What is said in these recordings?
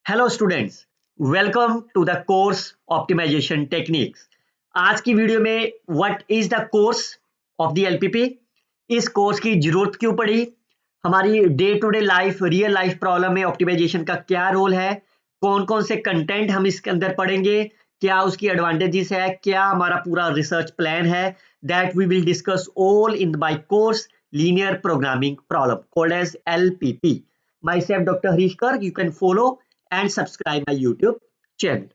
Hello students, welcome to the course optimization techniques. आज की video में what is the course of the LPP, इस course की जरूरत क्यों पड़ी, हमारी day to day life real life problem में ऑप्टिमाइजेशन का क्या रोल है, कौन कौन से कंटेंट हम इसके अंदर पढ़ेंगे, क्या उसकी एडवांटेजेस है, क्या हमारा पूरा रिसर्च प्लान है, that we will discuss all in my course linear programming problem called as LPP. Myself, Dr. Harish Garg. You can follow and subscribe my YouTube channel.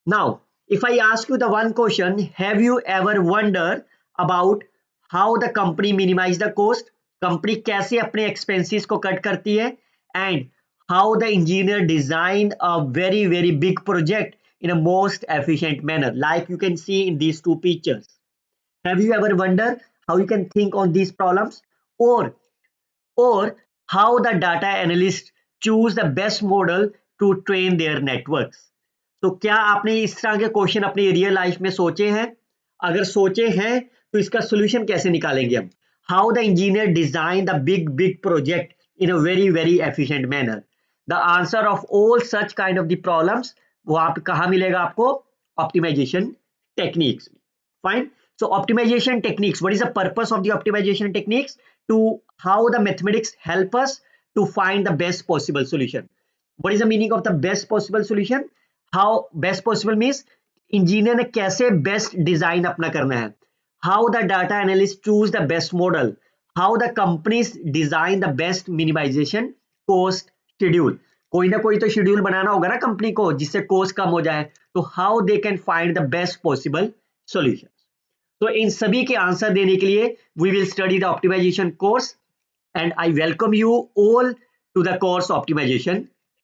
Now, if I ask you the one question, have you ever wondered about how the company minimize the cost? Company कैसे अपने expenses को cut करती है and how the engineer design a very big project in a most efficient manner, like you can see in these two pictures. Have you ever wondered how you can think on these problems, or how the data analysts choose the best model to train their networks? तो क्या आपने इस तरह के question अपनी real life में सोचे हैं? अगर सोचे हैं तो इसका सोल्यूशन कैसे निकालेंगे हम? How the engineer design the big project in a very efficient manner? The answer of all such kind of the problems वो आप कहाँ मिलेगा आपको? Optimization techniques. Fine. So optimization techniques, what is the purpose of the optimization techniques? To how the mathematics help us to find the best possible solution. What is the meaning of the best possible solution? How best possible means engineer ने कैसे best design अपना करना है, how the data analyst choose the best model, how the companies design the best minimization cost schedule. कोई ना कोई तो schedule बनाना होगा ना कंपनी को जिससे कॉस्ट कम हो जाए, तो how they can find the best possible solution. तो इन सभी के आंसर देने के लिए we will study the optimization course and I welcome you all to the course optimization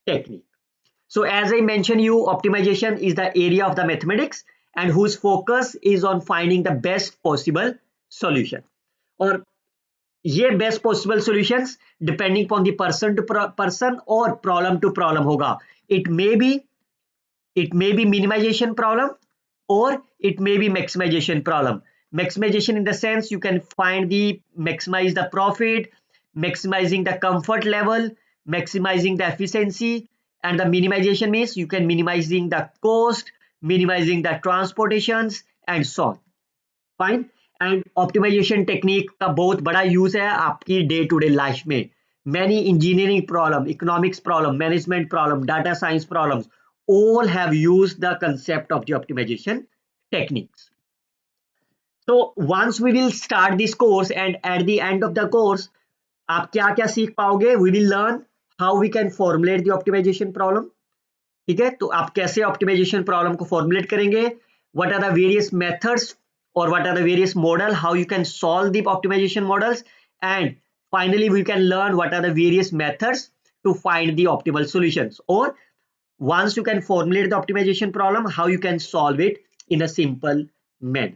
technique. So as I mentioned you, optimization is the area of the mathematics and whose focus is on finding the best possible solution. और ये best possible solutions depending upon the person to person और problem to problem होगा. It may be minimization problem or it may be maximization problem. Maximization in the sense you can find the maximize the profit, maximizing the comfort level, maximizing the efficiency, and the minimization means you can minimizing the cost, minimizing the transportations and so on. फाइन. And optimization technique का बहुत बड़ा use है आपकी day to day life में. Many engineering problem, economics problem, management problem, data science problems all have used the concept of the optimization techniques. So once we will start this course and at the end of the course आप क्या क्या सीख पाओगे? We will learn how we can formulate the optimization problem. ठीक है, तो आप कैसे ऑप्टिमाइजेशन प्रॉब्लम को फॉर्मुलेट करेंगे, what are the various methods और what are the various model, how you can solve the optimisation models, and finally we can learn what are the various methods to find the optimal solutions, और once you can formulate the optimization problem, how you can solve it in a simple manner.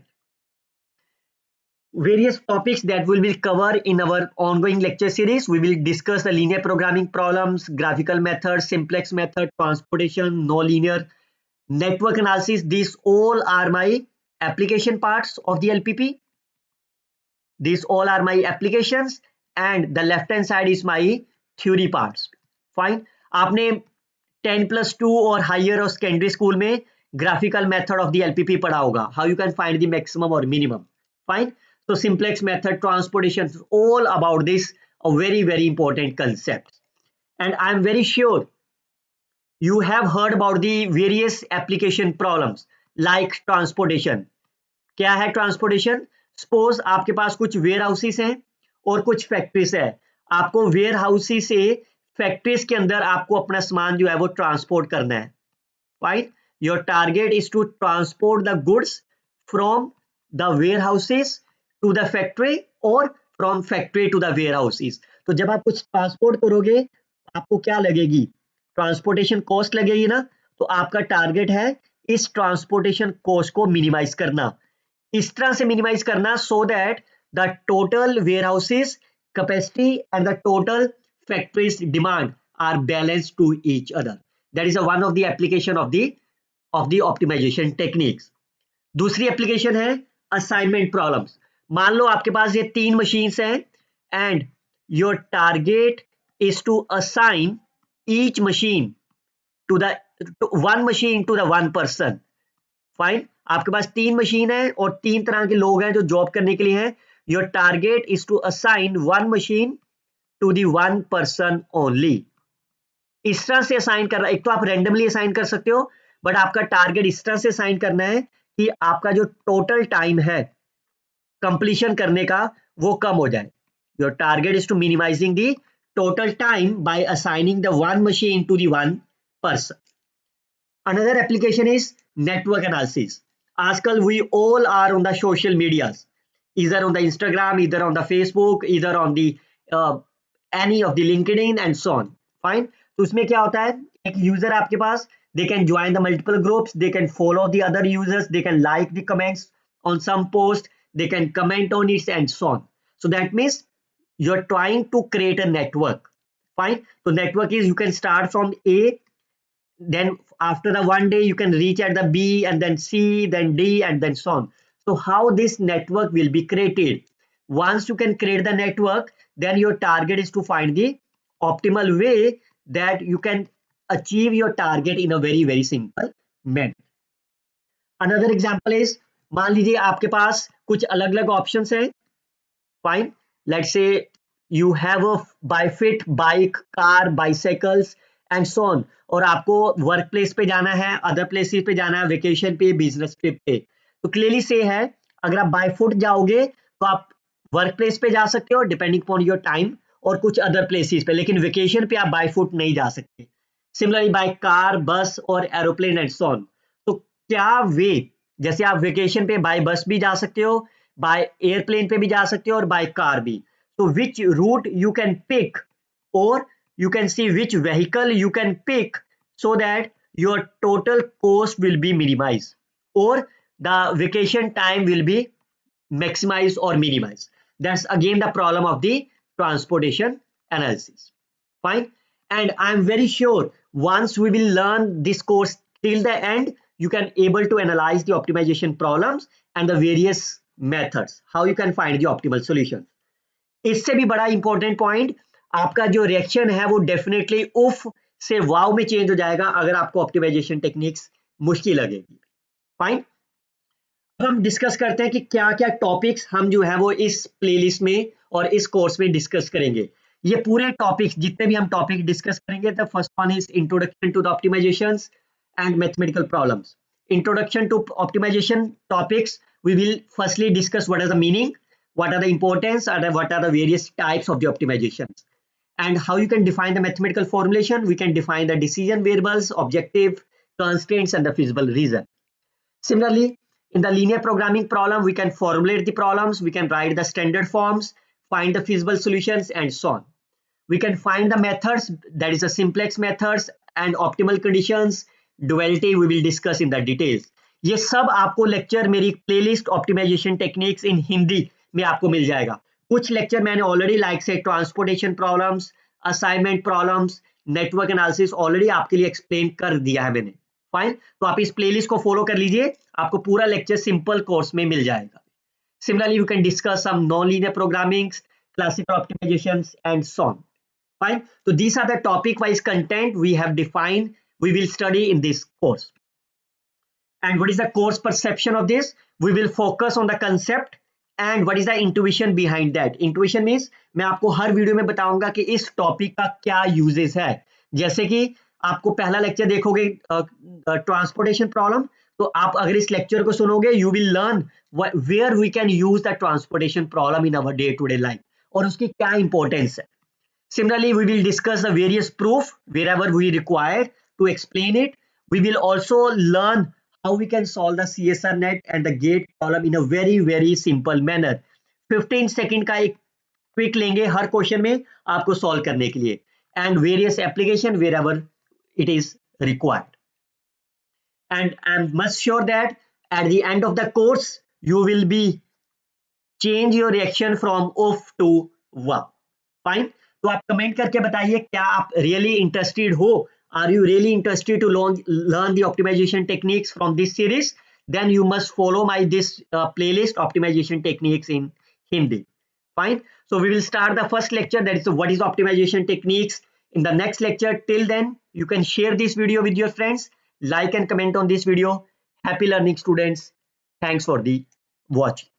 Various topics that we will cover in our ongoing lecture series. We will discuss the linear programming problems, graphical methods, simplex method, transportation, non-linear, network analysis. These all are my application parts of the LPP. These all are my applications and the left hand side is my theory parts. Fine. आपने 10+2 और higher और secondary school में graphical method of the LPP पढ़ा होगा, how you can find the maximum और minimum. Fine. So simplex method, transportation, all about this, a very important concept. And I am very sure you have heard about the various application problems like transportation. क्या है transportation? Suppose आपके पास कुछ where houses हैं और कुछ factories है. आपको where houses से फैक्ट्रीज के अंदर आपको अपना सामान जो है वो ट्रांसपोर्ट करना है. Fine. Your target is to transport the goods from the warehouse to the factory और from factory to the warehouse. तो जब आप कुछ ट्रांसपोर्ट करोगे आपको क्या लगेगी? ट्रांसपोर्टेशन कॉस्ट लगेगी ना. तो आपका टारगेट है इस ट्रांसपोर्टेशन कॉस्ट को मिनिमाइज करना. इस तरह से मिनिमाइज करना so that the total warehouses capacity and the total factories demand are balance to each other. That is one of the application of the optimisation techniques. दूसरी application है assignment problems. मान लो आपके पास ये 3 machines हैं and your target is to assign each machine to the one machine to the one person. Fine, आपके पास 3 मशीन है और 3 तरह के लोग हैं जो जॉब करने के लिए हैं। Your target is to assign one machine to the one person only. इस तरह से असाइन करना, एक तो आप रेंडमली असाइन कर सकते हो, बट आपका टारगेट इस तरह से असाइन करना है कि आपका जो टोटल टाइम है कंप्लीशन करने का वो कम हो जाए। Your target is to minimizing the total time by assigning the one machine to the one person. Another application is network analysis. Aajkal we all are on the social medias, either on the Instagram, either on the Facebook, either on the uh, any of the LinkedIn and so on. Fine. तो उसमें क्या होता है, एक user आपके पास, they can join the multiple groups, they can follow the other users, they can like the comments on some post, they can comment on it and so on. So that means you're trying to create a network. Fine. So network is you can start from A, then after the one day you can reach at the B and then C, then D and then so on. So how this network will be created? Once you can create the network, then your target is to find the optimal way that you can achieve your target in a very simple manner. Another example is, मान लीजिए आपके पास कुछ अलग अलग options हैं। Fine, let's say you have a by fit bike, car, bicycles and so on, और आपको work place पे जाना है, अदर प्लेसेस पे जाना है, वेकेशन पे, बिजनेस ट्रिप पे। तो क्लियरली से है, अगर आप बाय फुट जाओगे तो आप वर्क प्लेस पे जा सकते हो डिपेंडिंग अपॉन योर टाइम, और कुछ अदर प्लेसेस पे, लेकिन वेकेशन पे आप बाय फुट नहीं जा सकते। सिमिलरली बाय कार, बस और एरोप्लेन एंड सो ऑन। तो क्या वे, जैसे आप वेकेशन पे बाय बस भी जा सकते हो, बाय एयरप्लेन पे भी जा सकते हो और बाय कार भी। तो which route you can pick, और you can see which vehicle you can pick so that your total cost will be minimized or the vacation time will be maximized or minimized. That's again the problem of the transportation analysis. Fine. And I'm very sure once we will learn this course till the end, you can able to analyze the optimization problems and the various methods, how you can find the optimal solution. इससे भी बड़ा important point, आपका जो reaction है वो definitely उफ से वाव में चेंज हो जाएगा अगर आपको ऑप्टिमाइजेशन टेक्निक्स मुश्किल लगेगी। फाइन, अब हम डिस्कस करते हैं कि क्या क्या टॉपिक्स हम जो है वो इस प्लेलिस्ट में और इस कोर्स में डिस्कस करेंगे। ये पूरे टॉपिक्स, जितने भी हम टॉपिक डिस्कस करेंगे, the first one is introduction to the optimizations and mathematical problems. Introduction to optimization topics, we will firstly discuss what is the meaning, what are the importance, and what are the various types of the optimizations, and how you can define the mathematical formulation. We can define the decision variables, objective, constraints, and the feasible reason. Similarly, in the linear programming problem, we can formulate the problems, we can write the standard forms, find the feasible solutions, and so on. We can find the methods, that is the simplex methods and optimal conditions, duality we will discuss in the details. ये सब आपको lecture मेरी playlist optimisation techniques in Hindi में आपको मिल जाएगा। कुछ lecture मैंने ऑलरेडी लाइक से transportation problems, assignment problems, network analysis already आपके लिए एक्सप्लेन कर दिया है मैंने। फाइन, तो आप इस प्लेलिस्ट को फॉलो कर लीजिए, आपको पूरा लेक्चर सिंपल कोर्स में मिल जाएगा। Similarly you can discuss some non linear programming, classical optimisations and so on. Fine. So these are the topic-wise content we have defined. We will study in this course. And what is the course perception of this? We will focus on the concept and what is the intuition behind that. Intuition means मैं आपको हर video में बताऊंगा कि इस topic का क्या uses है। जैसे कि आपको पहला लेक्चर देखोगे ट्रांसपोर्टेशन प्रॉब्लम, तो आप अगर इस लेक्चर को सुनोगे you will learn where we can use the transportation problem in our day to day life और उसकी क्या इंपॉर्टेंस है। Similarly, we will discuss the various proof wherever we require to explain it. We will also learn how we can solve the CSR net and the gate problem in a very simple manner. 15 second का एक quick लेंगे हर question में आपको solve करने के लिए, and various application wherever it is required. And I'm much sure that at the end of the course you will be change your reaction from off to wow. Fine. तो आप comment करके बताइए क्या आप really interested हो, are you really interested to learn the optimisation techniques from this series, then you must follow my this playlist optimisation techniques in Hindi. Fine, so we will start the first lecture, that is what is optimization techniques in the next lecture. Till then, you can share this video with your friends, like and comment on this video. Happy learning, students. Thanks for the watch.